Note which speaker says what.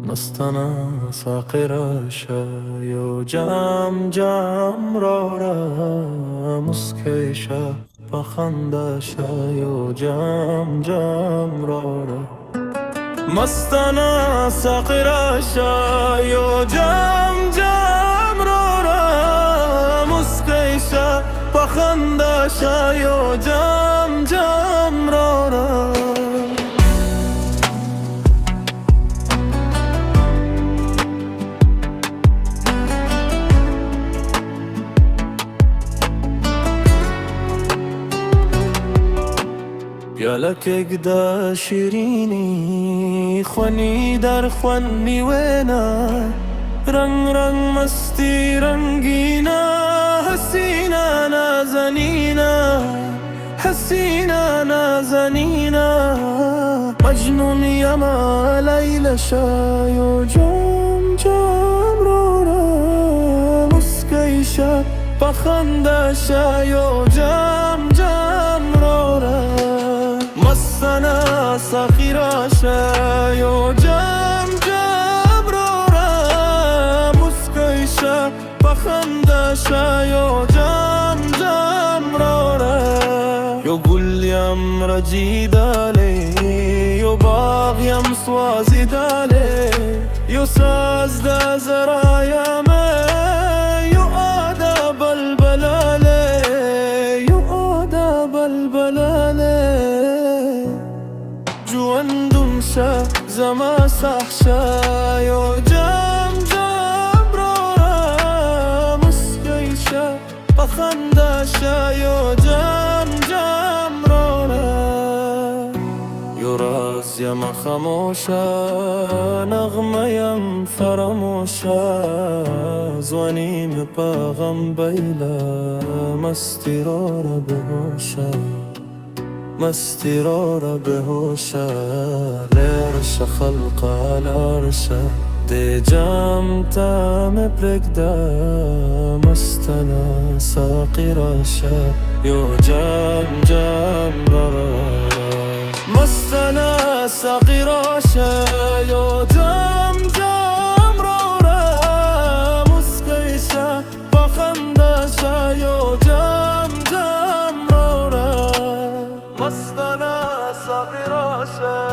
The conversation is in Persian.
Speaker 1: مستنا ساقی شايو جام جام را مسکیشا بخنده شايو جام جام را مستنا ساقی شايو جام جام را مسکیشا بخنده شايو جام جام را پیالکێک دا شیرینی خوانی در خوانی وینا رنگ رنگ مستی رنگینا حسینا نازنینا حسینا نازنینا مجنون یما لیل شایو جام جام را مسکیشا بخنده شایو جام جام را مستنا ساقی شايو جام جام را مسکیشا بخنده شايو جام جام را یو گلیم رجی داله یو باغیم سوازی داله یو ساز دا زرایم یو آدا بلبلاله یو آدا بلبلاله جواندم شا زما سحشا یو جام جام را مسکیشا بخنده شايو جام جام را یو راز یم خموشا نغمه یم فراموشا زوانیم پاغم بیلا مستی رو را بهوشا مستی رو بهوشا لرش خلق العرشا دی جام تام پرگدا مستنا ساقی راشا یو جام جام را مستنا ساقی راشا یو جام جام را مسکیشا بخنده شایو جام جام را مستنا ساقی راشا